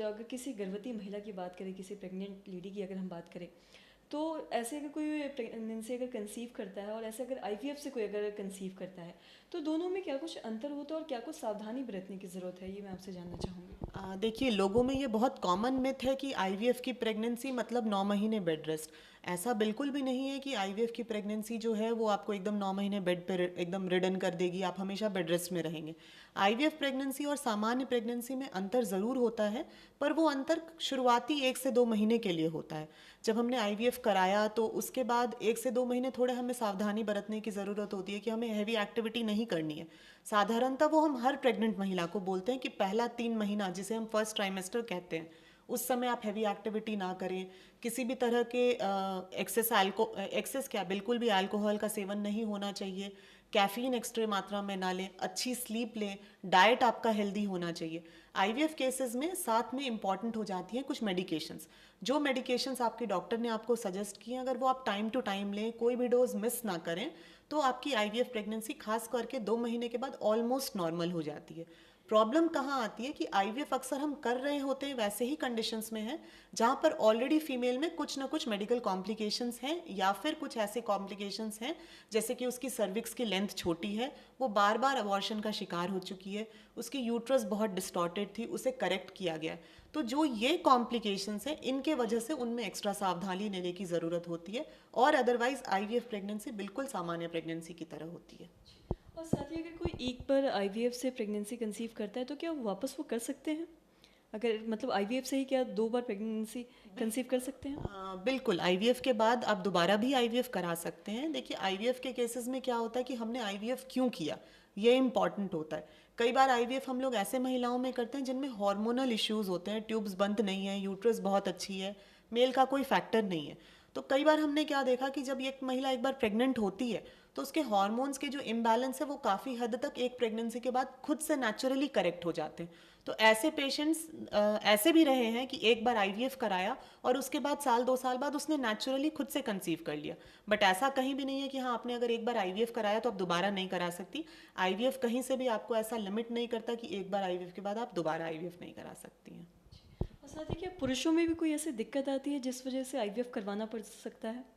अगर किसी गर्भवती महिला की बात करें, किसी प्रेग्नेंट लेडी की अगर हम बात करें, तो ऐसे अगर कोई प्रेगनेंसी अगर कंसीव करता है और ऐसे अगर आईवीएफ से कोई अगर कंसीव करता है, तो दोनों में क्या कुछ अंतर होता है और क्या कुछ सावधानी बरतने की ज़रूरत है, ये मैं आपसे जानना चाहूँगी। देखिए, लोगों में ये बहुत कॉमन मिथ है कि आईवीएफ की प्रेगनेंसी मतलब 9 महीने बेड रेस्ट। ऐसा बिल्कुल भी नहीं है कि आईवीएफ की प्रेगनेंसी जो है वो आपको एकदम 9 महीने बेड पर एकदम रिडन कर देगी, आप हमेशा बेड रेस्ट में रहेंगे। आईवीएफ प्रेगनेंसी और सामान्य प्रेगनेंसी में अंतर ज़रूर होता है, पर वो अंतर शुरुआती 1 से 2 महीने के लिए होता है। जब हमने आईवीएफ कराया तो उसके बाद 1 से 2 महीने थोड़े हमें सावधानी बरतने की ज़रूरत होती है कि हमें हैवी एक्टिविटी नहीं करनी है। साधारणतः वो हम हर प्रेग्नेंट महिला को बोलते हैं कि पहला 3 महीना, जिसे हम फर्स्ट ट्राइमेस्टर कहते हैं, उस समय आप हैवी एक्टिविटी ना करें, किसी भी तरह के एक्सेस क्या, बिल्कुल भी अल्कोहल का सेवन नहीं होना चाहिए, कैफीन एक्स्ट्रा मात्रा में ना लें, अच्छी स्लीप लें, डाइट आपका हेल्दी होना चाहिए। आईवीएफ केसेस में साथ में इंपॉर्टेंट हो जाती हैं कुछ मेडिकेशंस। जो मेडिकेशंस आपके डॉक्टर ने आपको सजेस्ट किए, अगर वो आप टाइम टू टाइम लें, कोई भी डोज मिस ना करें, तो आपकी आईवीएफ प्रेगनेंसी खास करके 2 महीने के बाद ऑलमोस्ट नॉर्मल हो जाती है। प्रॉब्लम कहाँ आती है कि आईवीएफ अक्सर हम कर रहे होते हैं वैसे ही कंडीशंस में है जहाँ पर ऑलरेडी फीमेल में कुछ ना कुछ मेडिकल कॉम्प्लिकेशंस हैं, या फिर कुछ ऐसे कॉम्प्लिकेशंस हैं जैसे कि उसकी सर्विक्स की लेंथ छोटी है, वो बार बार अबॉर्शन का शिकार हो चुकी है, उसकी यूट्रस बहुत डिस्टॉर्टेड थी, उसे करेक्ट किया गया। तो जो ये कॉम्प्लिकेशंस हैं, इनके वजह से उनमें एक्स्ट्रा सावधानी लेने की ज़रूरत होती है, और अदरवाइज आईवीएफ प्रेगनेंसी बिल्कुल सामान्य प्रेगनेंसी की तरह होती है। और साथ ही अगर कोई एक बार आईवीएफ से प्रेगनेंसी कंसीव करता है, तो क्या वापस वो कर सकते हैं? अगर मतलब आईवीएफ से ही क्या 2 बार प्रेगनेंसी कंसीव कर सकते हैं? बिल्कुल, आईवीएफ के बाद आप दोबारा भी आईवीएफ करा सकते हैं। देखिए, आईवीएफ के केसेस में क्या होता है कि हमने आईवीएफ क्यों किया, ये इंपॉर्टेंट होता है। कई बार आईवीएफ हम लोग ऐसे महिलाओं में करते हैं जिनमें हार्मोनल इश्यूज होते हैं, ट्यूब्स बंद नहीं है, यूट्रस बहुत अच्छी है, मेल का कोई फैक्टर नहीं है। तो कई बार हमने क्या देखा कि जब एक महिला एक बार प्रेग्नेंट होती है, तो उसके हार्मोन्स के जो इम्बैलेंस है वो काफ़ी हद तक एक प्रेगनेंसी के बाद खुद से नेचुरली करेक्ट हो जाते हैं। तो ऐसे पेशेंट्स ऐसे भी रहे हैं कि एक बार आईवीएफ कराया और उसके बाद साल 2 साल बाद उसने नेचुरली खुद से कंसीव कर लिया। बट ऐसा कहीं भी नहीं है कि हाँ, आपने अगर एक बार आईवीएफ कराया तो आप दोबारा नहीं करा सकती। आईवीएफ कहीं से भी आपको ऐसा लिमिट नहीं करता कि एक बार आईवीएफ के बाद आप दोबारा आईवीएफ नहीं करा सकती हैं। और साथ ही क्या पुरुषों में भी कोई ऐसी दिक्कत आती है जिस वजह से आईवीएफ करवाना पड़ सकता है?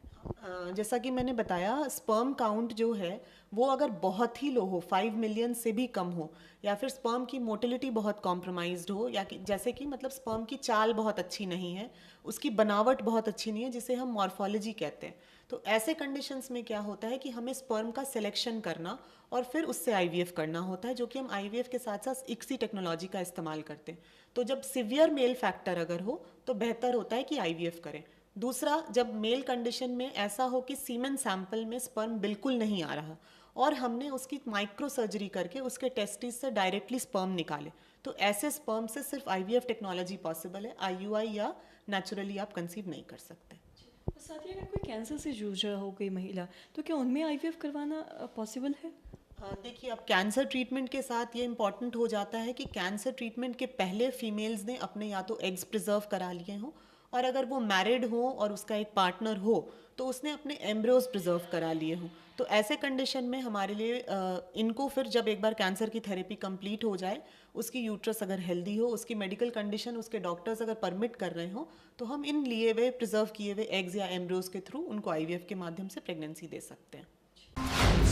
जैसा कि मैंने बताया, स्पर्म काउंट जो है वो अगर बहुत ही लो हो, 5 मिलियन से भी कम हो, या फिर स्पर्म की मोटिलिटी बहुत कॉम्प्रोमाइज्ड हो, या कि जैसे कि मतलब स्पर्म की चाल बहुत अच्छी नहीं है, उसकी बनावट बहुत अच्छी नहीं है, जिसे हम मॉर्फोलॉजी कहते हैं, तो ऐसे कंडीशंस में क्या होता है कि हमें स्पर्म का सिलेक्शन करना और फिर उससे आईवीएफ करना होता है, जो कि हम आईवीएफ के साथ साथ इक्सी टेक्नोलॉजी का इस्तेमाल करते हैं। तो जब सिवियर मेल फैक्टर अगर हो तो बेहतर होता है कि आईवीएफ करें। दूसरा, जब मेल कंडीशन में ऐसा हो कि सीमेन सैंपल में स्पर्म बिल्कुल नहीं आ रहा और हमने उसकी माइक्रो सर्जरी करके उसके टेस्टिस से डायरेक्टली स्पर्म निकाले, तो ऐसे स्पर्म से सिर्फ आईवीएफ टेक्नोलॉजी पॉसिबल है, आईयूआई या नेचुरली आप कंसीव नहीं कर सकते। और साथ ही अगर कोई कैंसर से जूझ रहा हो कोई महिला, तो क्या उनमें आईवीएफ करवाना पॉसिबल है? देखिए, अब कैंसर ट्रीटमेंट के साथ ये इंपॉर्टेंट हो जाता है कि कैंसर ट्रीटमेंट के पहले फीमेल्स ने अपने या तो एग्स प्रिजर्व करा लिए हों, और अगर वो मैरिड हो और उसका एक पार्टनर हो तो उसने अपने एम्ब्रियोज प्रिजर्व करा लिए हों। तो ऐसे कंडीशन में हमारे लिए इनको फिर जब एक बार कैंसर की थेरेपी कंप्लीट हो जाए, उसकी यूट्रस अगर हेल्दी हो, उसकी मेडिकल कंडीशन उसके डॉक्टर्स अगर परमिट कर रहे हो, तो हम इन लिए हुए प्रिजर्व किए हुए एग्स या एम्ब्रियोज के थ्रू उनको आईवीएफ के माध्यम से प्रेगनेंसी दे सकते हैं।